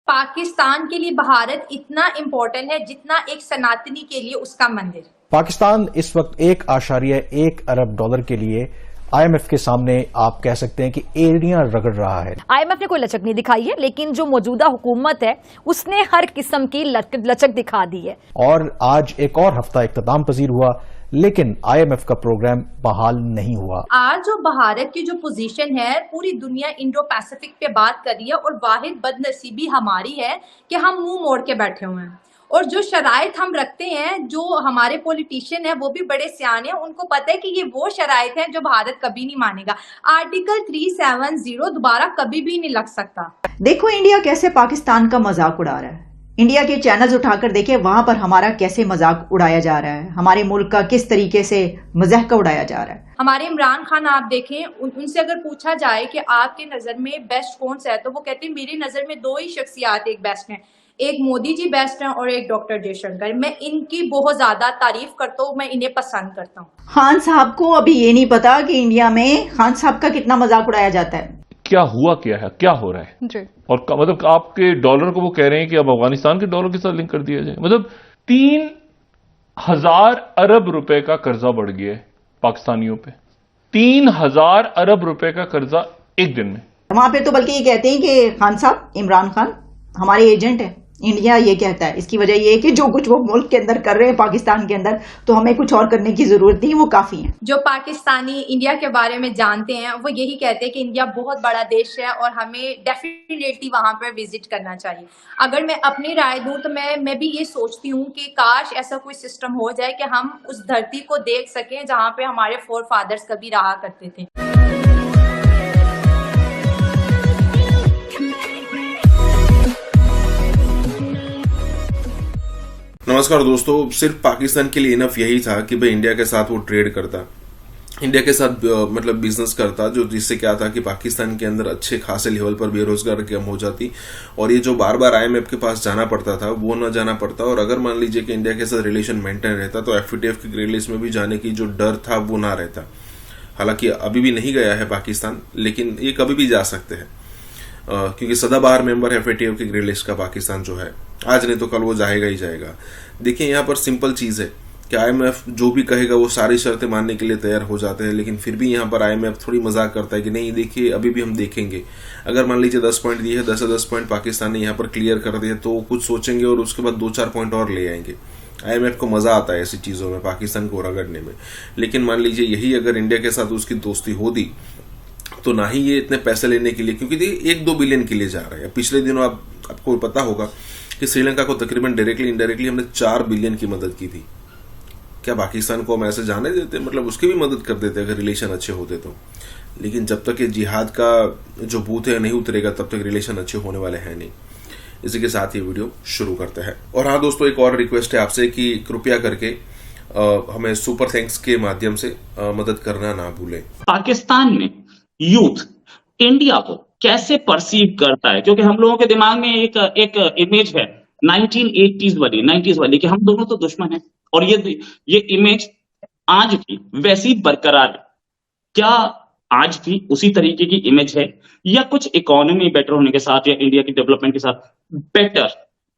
पाकिस्तान के लिए भारत इतना इम्पोर्टेंट है जितना एक सनातनी के लिए उसका मंदिर। पाकिस्तान इस वक्त $1.1 अरब के लिए आईएमएफ के सामने आप कह सकते हैं कि एड़ियां रगड़ रहा है। आईएमएफ ने कोई लचक नहीं दिखाई है, लेकिन जो मौजूदा हुकूमत है उसने हर किस्म की लचक दिखा दी है। और आज एक और हफ्ता इख्तिताम पजीर हुआ, लेकिन आईएमएफ का प्रोग्राम बहाल नहीं हुआ। आज जो भारत की जो पोजीशन है, पूरी दुनिया इंडो पैसिफिक पे बात कर रही है और वाहिद बदनसीबी हमारी है कि हम मुंह मोड़ के बैठे हुए हैं। और जो शराइत हम रखते हैं, जो हमारे पॉलिटिशियन है वो भी बड़े सियाने हैं, उनको पता है कि ये वो शराइत है जो भारत कभी नहीं मानेगा। आर्टिकल 370 दोबारा कभी भी नहीं लग सकता। देखो इंडिया कैसे पाकिस्तान का मजाक उड़ा रहा है। इंडिया के चैनल्स उठाकर देखे, वहां पर हमारा कैसे मजाक उड़ाया जा रहा है, हमारे मुल्क का किस तरीके से मजाक उड़ाया जा रहा है। हमारे इमरान खान आप देखें, उनसे अगर पूछा जाए कि आपके नजर में बेस्ट कौन सा है, तो वो कहते हैं मेरी नजर में दो ही शख्सियात एक बेस्ट हैं, एक मोदी जी बेस्ट हैं और एक डॉक्टर जयशंकर। मैं इनकी बहुत ज्यादा तारीफ करता हूँ, मैं इन्हें पसंद करता हूँ। खान साहब को अभी ये नहीं पता कि इंडिया में खान साहब का कितना मजाक उड़ाया जाता है। क्या हुआ, क्या है, क्या हो रहा है जी। और मतलब आपके डॉलर को वो कह रहे हैं कि अब अफगानिस्तान के डॉलर के साथ लिंक कर दिया जाए। मतलब 3,000 अरब रुपए का कर्जा बढ़ गया है पाकिस्तानियों पे। 3,000 अरब रुपए का कर्जा एक दिन में। वहां पे तो बल्कि ये कहते हैं कि खान साहब, इमरान खान हमारे एजेंट है। इंडिया ये कहता है। इसकी वजह ये है कि जो कुछ वो मुल्क के अंदर कर रहे हैं पाकिस्तान के अंदर, तो हमें कुछ और करने की जरूरत नहीं, वो काफी है। जो पाकिस्तानी इंडिया के बारे में जानते हैं वो यही कहते हैं कि इंडिया बहुत बड़ा देश है और हमें डेफिनेटली वहां पर विजिट करना चाहिए। अगर मैं अपनी राय दूं तो मैं भी ये सोचती हूँ कि काश ऐसा कोई सिस्टम हो जाए कि हम उस धरती को देख सकें जहाँ पे हमारे फोर फादर्स कभी रहा करते थे। नमस्कार दोस्तों, सिर्फ पाकिस्तान के लिए इनफ यही था कि भाई इंडिया के साथ वो ट्रेड करता, इंडिया के साथ मतलब बिजनेस करता, जो जिससे क्या था कि पाकिस्तान के अंदर अच्छे खासे लेवल पर बेरोजगार कम हो जाती और ये जो बार बार आईएमएफ के पास जाना पड़ता था वो न जाना पड़ता। और अगर मान लीजिए कि इंडिया के साथ रिलेशन मेंटेन रहता तो एफएटीएफ की ग्रे लिस्ट में भी जाने की जो डर था वो ना रहता। हालांकि अभी भी नहीं गया है पाकिस्तान, लेकिन ये कभी भी जा सकते हैं क्योंकि सदाबहार मेंबर है एफएटीएफ की ग्रे लिस्ट का पाकिस्तान जो है। आज नहीं तो कल वो जाएगा ही जाएगा। देखिए यहाँ पर सिंपल चीज है कि आईएमएफ जो भी कहेगा वो सारी शर्तें मानने के लिए तैयार हो जाते हैं, लेकिन फिर भी यहाँ पर आईएमएफ थोड़ी मजाक करता है कि नहीं देखिए अभी भी हम देखेंगे। अगर मान लीजिए 10 पॉइंट दिए है, 10 से 10 पॉइंट पाकिस्तान ने यहाँ पर क्लियर कर दिए तो कुछ सोचेंगे और उसके बाद 2-4 पॉइंट और ले आएंगे। आईएमएफ को मजा आता है ऐसी चीजों में, पाकिस्तान को रगड़ने में। लेकिन मान लीजिए यही अगर इंडिया के साथ उसकी दोस्ती होती तो ना ही ये इतने पैसे लेने के लिए, क्योंकि 1-2 बिलियन के लिए जा रहे हैं। पिछले दिनों आपको पता होगा कि श्रीलंका को तकरीबन डायरेक्टली इनडायरेक्टली हमने 4 बिलियन की मदद की थी। क्या पाकिस्तान को हम ऐसे जाने देते? मतलब उसकी भी मदद कर देते अगर रिलेशन अच्छे होते तो। लेकिन जब तक ये जिहाद का जो बूथ है नहीं उतरेगा तब तक रिलेशन अच्छे होने वाले हैं नहीं। इसी के साथ ये वीडियो शुरू करते हैं। और हाँ दोस्तों, एक और रिक्वेस्ट है आपसे कि कृपया करके हमें सुपर थैंक्स के माध्यम से मदद करना ना भूलें। पाकिस्तान में यूथ इंडिया को कैसे परसीव करता है, क्योंकि हम लोगों के दिमाग में एक इमेज है 1980s वाली कि हम दोनों तो दुश्मन हैं, और ये इमेज आज भी वैसी बरकरार है। क्या आज भी उसी तरीके की इमेज है, या कुछ इकोनॉमी बेटर होने के साथ या इंडिया की डेवलपमेंट के साथ बेटर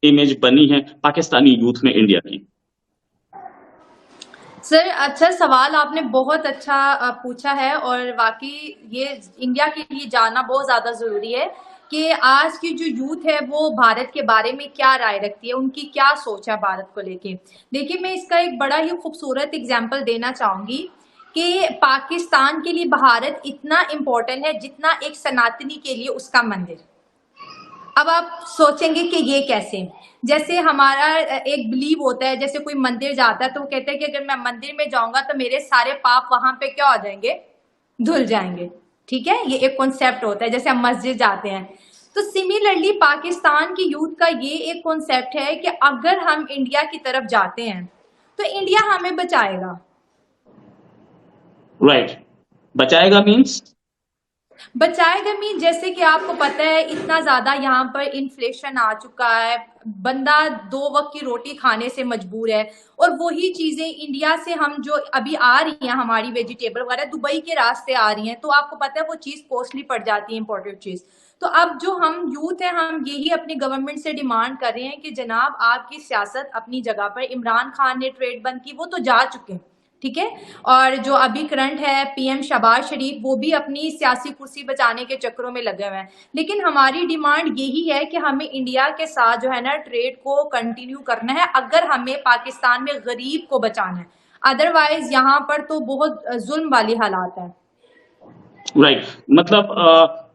इमेज बनी है पाकिस्तानी यूथ में इंडिया की? सर, अच्छा सवाल आपने बहुत अच्छा पूछा है और वाकई ये इंडिया के लिए जानना बहुत ज्यादा जरूरी है कि आज की जो यूथ है वो भारत के बारे में क्या राय रखती है, उनकी क्या सोच है भारत को लेके। देखिए, मैं इसका एक बड़ा ही खूबसूरत एग्जाम्पल देना चाहूंगी कि पाकिस्तान के लिए भारत इतना इम्पोर्टेंट है जितना एक सनातनी के लिए उसका मंदिर। अब आप सोचेंगे कि ये कैसे? जैसे हमारा एक बिलीव होता है, जैसे कोई मंदिर जाता है तो वो कहते हैं कि अगर मैं मंदिर में जाऊंगा तो मेरे सारे पाप वहां पे क्या हो जाएंगे, धुल जाएंगे। ठीक है, ये एक कॉन्सेप्ट होता है। जैसे हम मस्जिद जाते हैं, तो सिमिलरली पाकिस्तान की यूथ का ये एक कॉन्सेप्ट है कि अगर हम इंडिया की तरफ जाते हैं तो इंडिया हमें बचाएगा। राइट, बचाएगा मीन्स जैसे कि आपको पता है इतना ज्यादा यहाँ पर इन्फ्लेशन आ चुका है, बंदा 2 वक्त की रोटी खाने से मजबूर है। और वही चीजें इंडिया से हम जो अभी आ रही हैं, हमारी वेजिटेबल वगैरह दुबई के रास्ते आ रही हैं, तो आपको पता है वो चीज कॉस्टली पड़ जाती है, इम्पोर्टेड चीज। तो अब जो हम यूथ है, हम यही अपनी गवर्नमेंट से डिमांड कर रहे हैं कि जनाब आपकी सियासत अपनी जगह पर, इमरान खान ने ट्रेड बंद की, वो तो जा चुके हैं, ठीक है। और जो अभी करंट है पीएम शहबाज शरीफ, वो भी अपनी सियासी कुर्सी बचाने के चक्करों में लगे हुए हैं। लेकिन हमारी डिमांड यही है कि हमें इंडिया के साथ जो है ना ट्रेड को कंटिन्यू करना है, अगर हमें पाकिस्तान में गरीब को बचाना है। अदरवाइज यहाँ पर तो बहुत जुल्म वाली हालात है। राइट, मतलब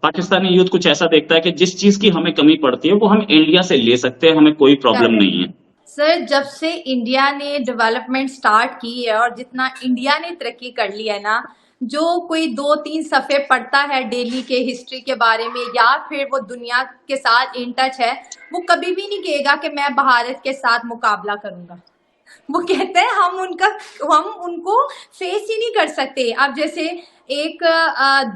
पाकिस्तानी यूथ कुछ ऐसा देखता है कि जिस चीज की हमें कमी पड़ती है वो हम इंडिया से ले सकते हैं, हमें कोई प्रॉब्लम नहीं है। सर, जब से इंडिया ने डेवलपमेंट स्टार्ट की है और जितना इंडिया ने तरक्की कर ली है ना, जो कोई 2-3 सफ़े पढ़ता है डेली के हिस्ट्री के बारे में या फिर वो दुनिया के साथ इन टच है, वो कभी भी नहीं कहेगा कि मैं भारत के साथ मुकाबला करूंगा। वो कहते हैं हम उनको फेस ही नहीं कर सकते। अब जैसे एक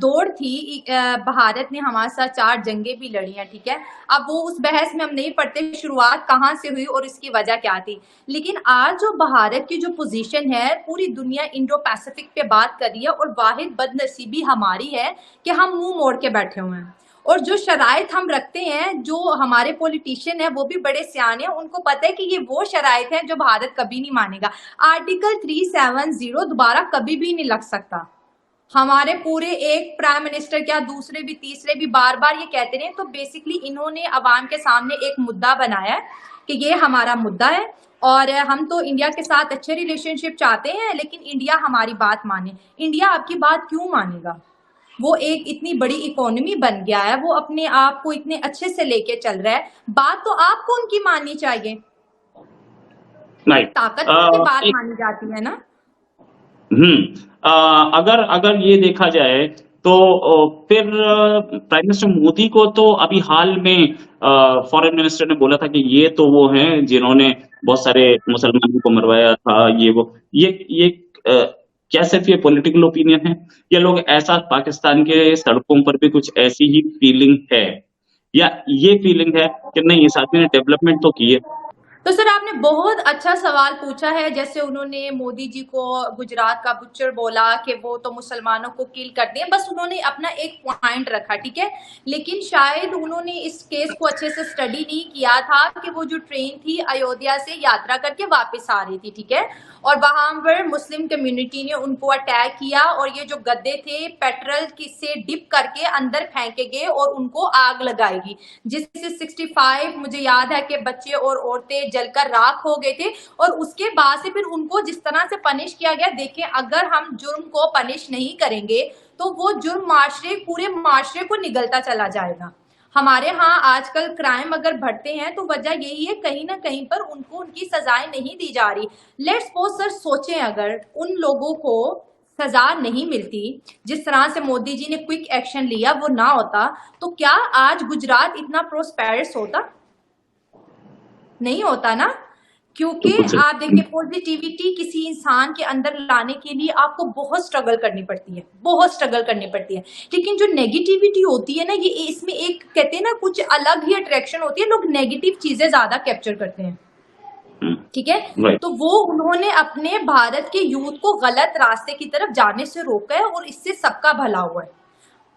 दौड़ थी, भारत ने हमारे साथ 4 जंगें भी लड़ी हैं, ठीक है। अब वो उस बहस में हम नहीं पढ़ते शुरुआत कहाँ से हुई और इसकी वजह क्या थी। लेकिन आज जो भारत की जो पोजीशन है, पूरी दुनिया इंडो पैसिफिक पे बात कर रही है और वाहिद बदनसीबी हमारी है कि हम मुंह मोड़ के बैठे हुए हैं। और जो शराइत हम रखते हैं, जो हमारे पॉलिटिशियन है वो भी बड़े सियाने हैं, उनको पता है कि ये वो शराइत है जो भारत कभी नहीं मानेगा। आर्टिकल 370 दोबारा कभी भी नहीं लग सकता। हमारे पूरे एक प्राइम मिनिस्टर क्या दूसरे भी तीसरे भी बार बार ये कहते रहे। तो बेसिकली इन्होंने अवाम के सामने एक मुद्दा बनाया है कि ये हमारा मुद्दा है और हम तो इंडिया के साथ अच्छे रिलेशनशिप चाहते हैं, लेकिन इंडिया हमारी बात माने। इंडिया आपकी बात क्यों मानेगा? वो एक इतनी बड़ी इकोनॉमी बन गया है, वो अपने आप को इतने अच्छे से लेके चल रहा है, बात तो आपको उनकी माननी चाहिए। ताकत की बात मानी जाती है ना। अगर ये देखा जाए तो फिर प्राइम मिनिस्टर मोदी को तो अभी हाल में फॉरेन मिनिस्टर ने बोला था कि ये तो वो हैं जिन्होंने बहुत सारे मुसलमानों को मरवाया था, ये क्या सिर्फ ये पॉलिटिकल ओपिनियन है या लोग ऐसा पाकिस्तान के सड़कों पर भी कुछ ऐसी ही फीलिंग है या ये फीलिंग है कि नहीं इस आदमी ने डेवलपमेंट तो की है? तो सर आपने बहुत अच्छा सवाल पूछा है। जैसे उन्होंने मोदी जी को गुजरात का बुच्चर बोला कि वो तो मुसलमानों को किल करते हैं, बस उन्होंने अपना एक पॉइंट रखा, ठीक है। लेकिन शायद उन्होंने इस केस को अच्छे से स्टडी नहीं किया था कि वो जो ट्रेन थी अयोध्या से यात्रा करके वापस आ रही थी, ठीक है, और वहां पर मुस्लिम कम्युनिटी ने उनको अटैक किया और ये जो गद्दे थे पेट्रोल से डिप करके अंदर फेंके गए और उनको आग लगाएगी, जिससे 65 मुझे याद है कि बच्चे और औरतें जलकर राख हो गए थे। और उसके बाद से फिर उनको जिस तरह से पनिश किया गया, देखें अगर हम जुर्म को पनिश नहीं करेंगे तो वो जुर्म पूरे माशरे को निगलता चला जाएगा। हमारे यहाँ आजकल क्राइम अगर बढ़ते हैं तो वजह यही है, कहीं ना कहीं पर उनको उनकी सजाएं नहीं दी जा रही। लेट्स सपोज सर सोचें अगर उन लोगों को सजा नहीं मिलती, जिस तरह से मोदी जी ने क्विक एक्शन लिया वो ना होता, तो क्या आज गुजरात इतना प्रोस्पेरस होता? नहीं होता ना। क्योंकि आप देखिए पॉजिटिविटी किसी इंसान के अंदर लाने के लिए आपको बहुत स्ट्रगल करनी पड़ती है, बहुत स्ट्रगल करनी पड़ती है। लेकिन जो नेगेटिविटी होती है ना, ये इसमें एक कहते हैं ना कुछ अलग ही अट्रैक्शन होती है, लोग नेगेटिव चीजें ज्यादा कैप्चर करते हैं, ठीक है। तो वो उन्होंने अपने भारत के यूथ को गलत रास्ते की तरफ जाने से रोका है और इससे सबका भला हुआ है,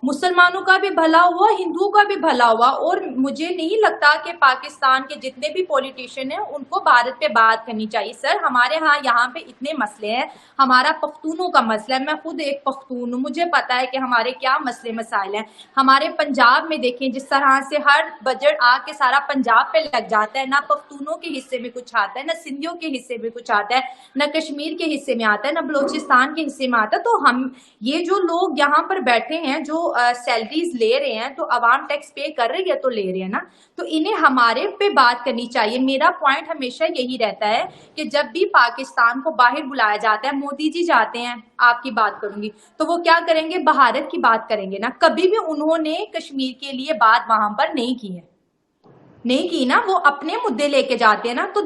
मुसलमानों का भी भला हुआ, हिंदुओं का भी भला हुआ। और मुझे नहीं लगता कि पाकिस्तान के जितने भी पॉलिटिशियन हैं उनको भारत पे बात करनी चाहिए। सर हमारे यहाँ पे इतने मसले हैं, हमारा पख्तूनों का मसला है, मैं खुद एक पख्तून हूँ, मुझे पता है कि हमारे क्या मसले मसाइल हैं। हमारे पंजाब में देखें जिस तरह से हर बजट आके सारा पंजाब पे लग जाता है, ना पख्तूनों के हिस्से में कुछ आता है, ना सिंधियों के हिस्से में कुछ आता है, ना कश्मीर के हिस्से में आता है, ना बलोचिस्तान के हिस्से में आता है। तो हम ये जो लोग यहाँ पर बैठे हैं जो सैलरीज ले रहे हैं, तो अवाम टैक्स पे कर रही है तो ले रहे हैं ना, तो इन्हें हमारे पे बात करनी चाहिए। मेरा पॉइंट हमेशा यही रहता है कि जब भी पाकिस्तान को बाहर बुलाया जाता है, मोदी जी जाते हैं, आपकी बात करूंगी, तो वो क्या करेंगे? भारत की बात करेंगे ना। कभी भी उन्होंने कश्मीर के लिए बात वहां पर नहीं की है, नहीं की ना। वो अपने मुद्दे लेके जाते हैं ना, तो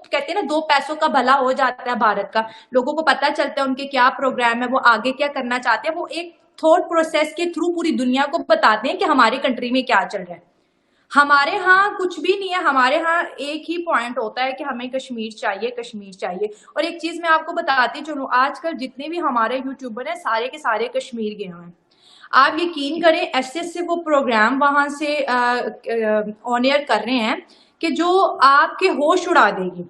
कहते हैं ना दो पैसों का भला हो जाता है भारत का। लोगों को पता चलता है उनके क्या प्रोग्राम है, वो आगे क्या करना चाहते हैं, वो एक थॉट प्रोसेस के थ्रू पूरी दुनिया को बताते हैं कि हमारी कंट्री में क्या चल रहा है। हमारे यहाँ कुछ भी नहीं है, हमारे यहाँ एक ही पॉइंट होता है कि हमें कश्मीर चाहिए, कश्मीर चाहिए। और एक चीज मैं आपको बताती चलूं, आजकल जितने भी हमारे यूट्यूबर हैं सारे के सारे कश्मीर गए हैं। आप यकीन करें ऐसे वो प्रोग्राम वहां से ऑन एयर कर रहे हैं कि जो आपके होश उड़ा देगी।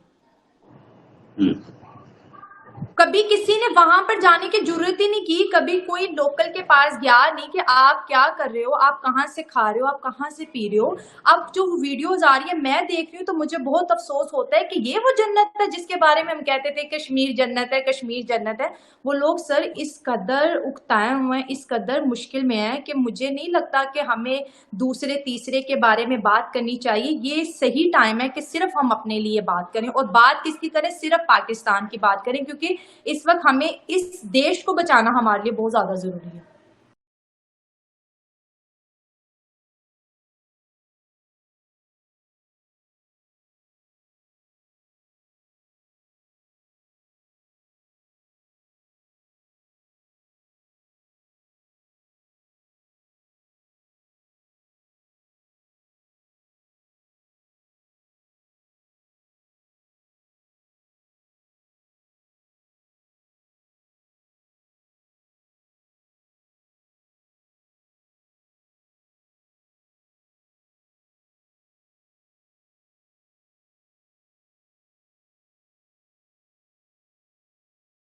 कभी किसी ने वहां पर जाने की जरूरत ही नहीं की, कभी कोई लोकल के पास गया नहीं कि आप क्या कर रहे हो, आप कहाँ से खा रहे हो, आप कहाँ से पी रहे हो। अब जो वीडियोस आ रही है मैं देख रही हूँ तो मुझे बहुत अफसोस होता है कि ये वो जन्नत है जिसके बारे में हम कहते थे कश्मीर जन्नत है, कश्मीर जन्नत है। वो लोग सर इस कदर उकताए हुए हैं, इस कदर मुश्किल में है कि मुझे नहीं लगता कि हमें दूसरे तीसरे के बारे में बात करनी चाहिए। ये सही टाइम है कि सिर्फ हम अपने लिए बात करें, और बात किसकी करें, सिर्फ पाकिस्तान की बात करें, क्योंकि इस वक्त हमें इस देश को बचाना हमारे लिए बहुत ज्यादा जरूरी है।